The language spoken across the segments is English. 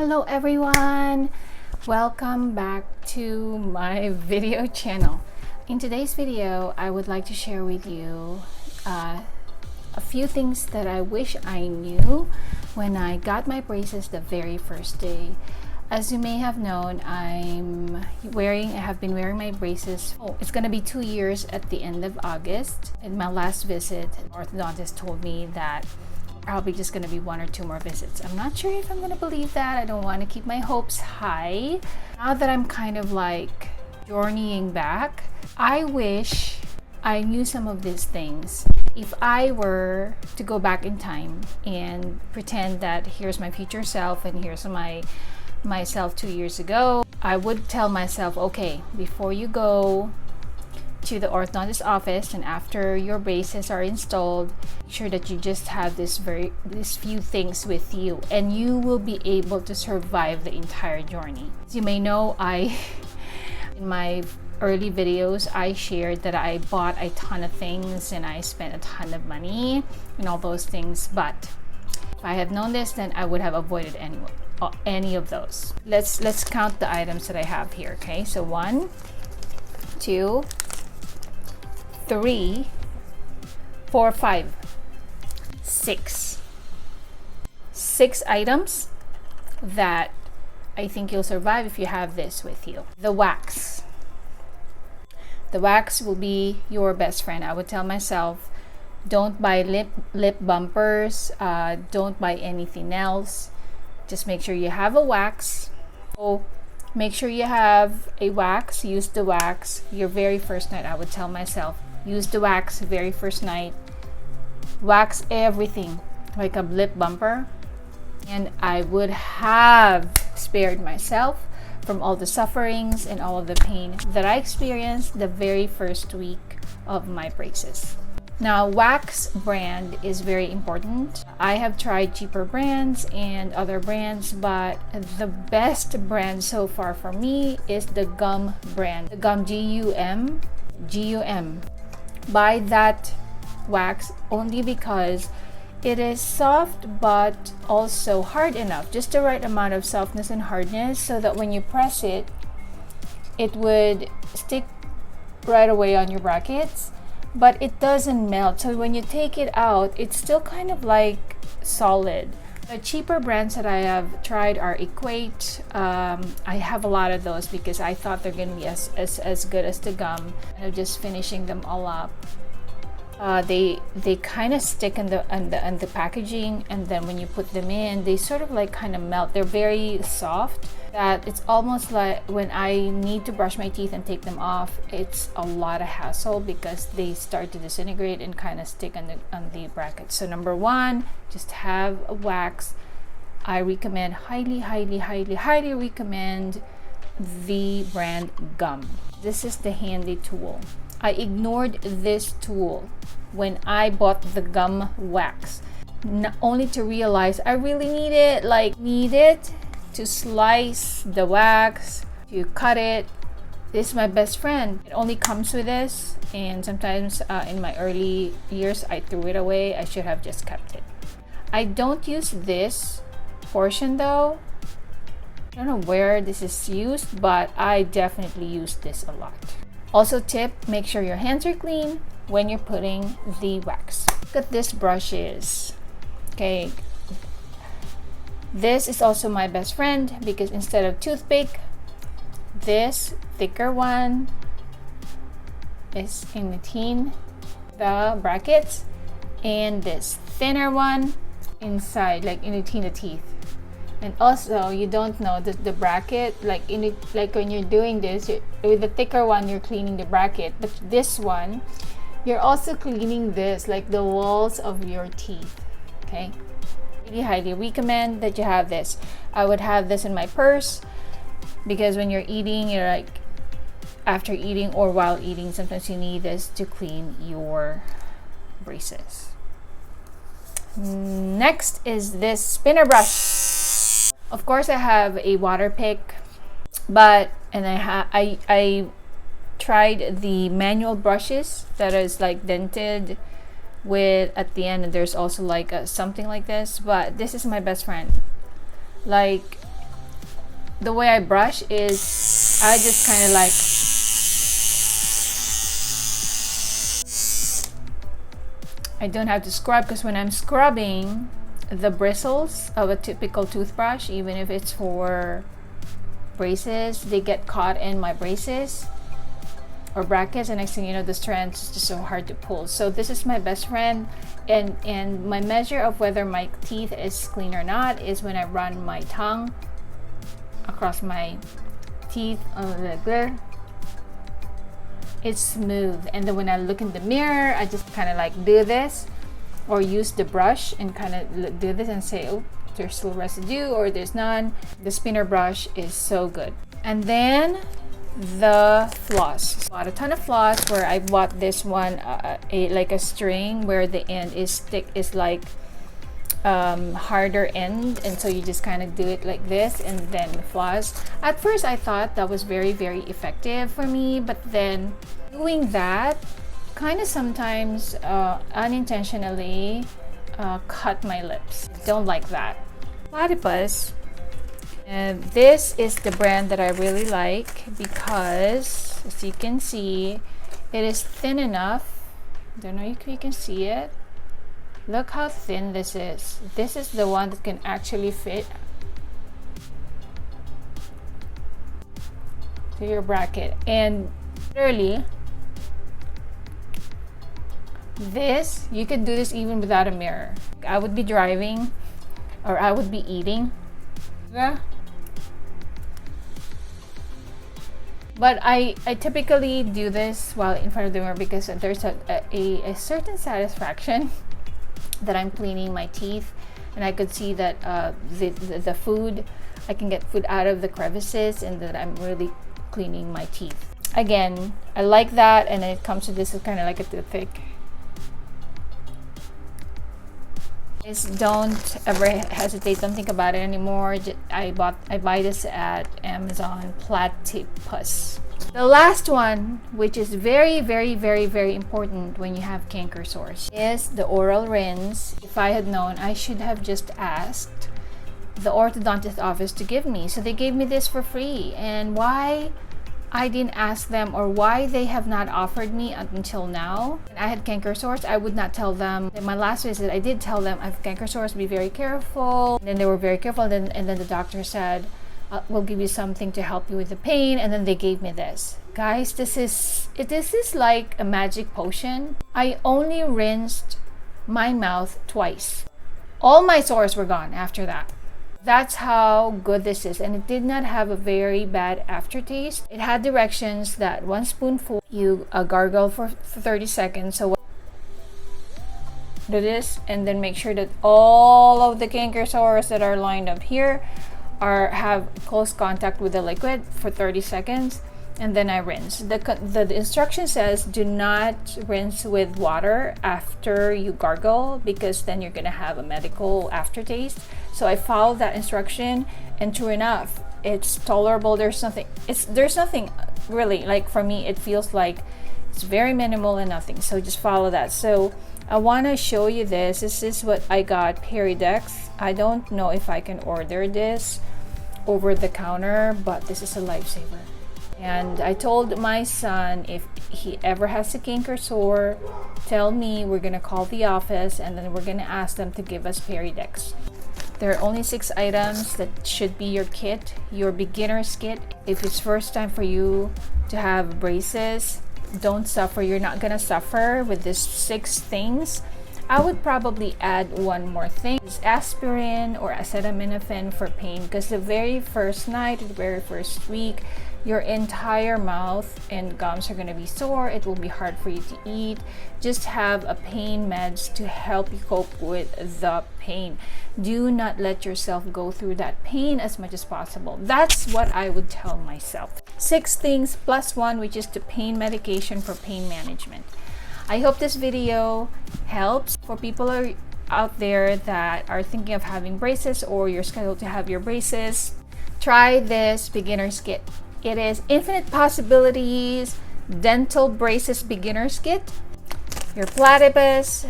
Hello everyone, welcome back to my video channel. In today's video I would like to share with you a few things that I wish I knew when I got my braces the very first day. As you may have known, I have been wearing my braces. It's gonna be 2 years at the end of August. In my last visit, the orthodontist told me that probably just gonna be 1 or 2 more visits. I'm not sure if I'm gonna believe that. I don't want to keep my hopes high. Now that I'm kind of like journeying back, I wish I knew some of these things. If I were to go back in time and pretend that here's my future self and here's myself 2 years ago, I would tell myself, okay, before you go to the orthodontist office and after your braces are installed, make sure that you just have these few things with you and you will be able to survive the entire journey. As you may know, in my early videos I shared that I bought a ton of things and I spent a ton of money and all those things, but if I had known this, then I would have avoided any of those. Let's count the items that I have here. Okay, so 1, 2, 3, 4, 5, 6 items that I think you'll survive if you have this with you. The wax will be your best friend. I would tell myself, don't buy lip bumpers, don't buy anything else, just make sure you have a wax. Make sure you have a wax. Use the wax your very first night. I would tell myself, use the wax very first night. Wax everything like a lip bumper. And I would have spared myself from all the sufferings and all of the pain that I experienced the very first week of my braces. Now, wax brand is very important. I have tried cheaper brands and other brands, but the best brand so far for me is the gum brand. The gum GUM. Buy that wax only because it is soft but also hard enough, just the right amount of softness and hardness so that when you press it, it would stick right away on your brackets, but it doesn't melt. So when you take it out, it's still kind of like solid. The cheaper brands that I have tried are Equate. I have a lot of those because I thought they're going to be as good as the gum. I'm just finishing them all up. They kind of stick in the packaging, and then when you put them in, they sort of like kind of melt. They're very soft that it's almost like when I need to brush my teeth and take them off, it's a lot of hassle because they start to disintegrate and kind of stick on the brackets. So number 1, just have a wax. I recommend, highly recommend the brand Gum. This is the handy tool. I ignored this tool when I bought the gum wax, only to realize I really need it to slice the wax, to cut it. This is my best friend. It only comes with this, and sometimes in my early years I threw it away. I should have just kept it. I don't use this portion though. I don't know where this is used, but I definitely use this a lot. Also tip, make sure your hands are clean when you're putting the wax. Look at this brushes. Okay, this is also my best friend because instead of toothpick, this thicker one is in between the brackets and this thinner one inside, like in between the teeth. And also, you don't know the bracket, like when you're doing this, with the thicker one you're cleaning the bracket, but this one you're also cleaning this, like the walls of your teeth. Okay, really highly recommend that you have this. I would have this in my purse because when you're eating, you're like after eating or while eating, sometimes you need this to clean your braces. Next is this spinner brush. Of course, I have a water pick, and I tried the manual brushes that is like dented with at the end, and there's also like something like this, but this is my best friend. Like the way I brush is I just kind of like I don't have to scrub, because when I'm scrubbing, the bristles of a typical toothbrush, even if it's for braces, they get caught in my braces or brackets, and next thing you know, the strands is just so hard to pull. So this is my best friend, and my measure of whether my teeth is clean or not is when I run my tongue across my teeth like this. It's smooth, and then when I look in the mirror, I just kind of like do this, or use the brush and kind of do this and say, oh, there's still residue or there's none. The spinner brush is so good. And then the floss. Bought a ton of floss, where I bought this one like a string where the end is like harder end, and so you just kind of do it like this and then floss. At first I thought that was very effective for me, but then doing that kind of sometimes unintentionally cut my lips. Don't like that. Platypus, and this is the brand that I really like, because as you can see, it is thin enough. Don't know if you can see it. Look how thin this is. This is the one that can actually fit to your bracket. And literally, this, you could do this even without a mirror. I would be driving or I would be eating. Yeah. But I typically do this while in front of the mirror, because there's a certain satisfaction that I'm cleaning my teeth, and I could see that the food, I can get food out of the crevices, and that I'm really cleaning my teeth. Again, I like that, and then it comes to this, it's kind of like a toothpick. Just don't ever hesitate, don't think about it anymore. I buy this at Amazon. Platypus. The last one, which is very important when you have canker sores, is the oral rinse. If I had known, I should have just asked the orthodontist office to give me. So they gave me this for free. And why I didn't ask them, or why they have not offered me until now. When I had canker sores, I would not tell them. In my last visit, I did tell them I have canker sores, be very careful. And then they were very careful, and then the doctor said, we'll give you something to help you with the pain, and then they gave me this. Guys, this is like a magic potion. I only rinsed my mouth twice. All my sores were gone after that. That's how good this is, and it did not have a very bad aftertaste. It had directions that 1 spoonful, you gargle for 30 seconds. So do this, and then make sure that all of the canker sores that are lined up here have close contact with the liquid for 30 seconds, and then I rinse. The instruction says do not rinse with water after you gargle, because then you're gonna have a medical aftertaste. So I followed that instruction, and true enough, it's tolerable. There's nothing really, like, for me, it feels like it's very minimal and nothing. So just follow that. So I want to show you this. This is what I got, Peridex. I don't know if I can order this over the counter, but this is a lifesaver. And I told my son, if he ever has a canker sore, tell me, we're gonna call the office, and then we're gonna ask them to give us Peridex. There are only 6 items that should be your kit, your beginner's kit. If it's first time for you to have braces, don't suffer. You're not gonna suffer with these 6 things. I would probably add one more thing. It's aspirin or acetaminophen for pain, because the very first night, the very first week, your entire mouth and gums are going to be sore. It will be hard for you to eat. Just have a pain meds to help you cope with the pain. Do not let yourself go through that pain as much as possible. That's what I would tell myself. 6 things plus 1, which is the pain medication for pain management. I hope this video helps for people out there that are thinking of having braces, or you're scheduled to have your braces. Try this beginner's kit. It is Infinite Possibilities Dental Braces Beginner's Kit. Your platypus,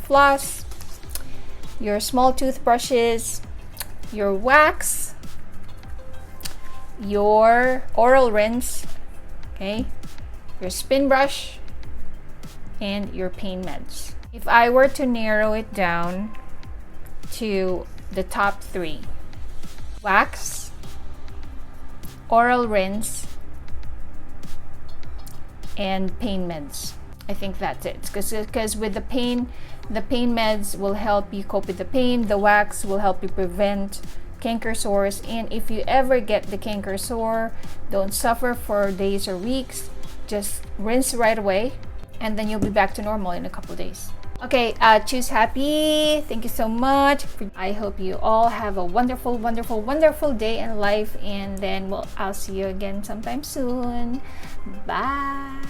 floss, your small toothbrushes, your wax, your oral rinse, okay, your spin brush, and your pain meds. If I were to narrow it down to the top three: wax, oral rinse, and pain meds. I think that's it, because with the pain meds will help you cope with the pain. The wax will help you prevent canker sores, and if you ever get the canker sore, don't suffer for days or weeks. Just rinse right away, and then you'll be back to normal in a couple days. Okay, choose happy. Thank you so much. I hope you all have a wonderful, wonderful, wonderful day in life, and then I'll see you again sometime soon. Bye.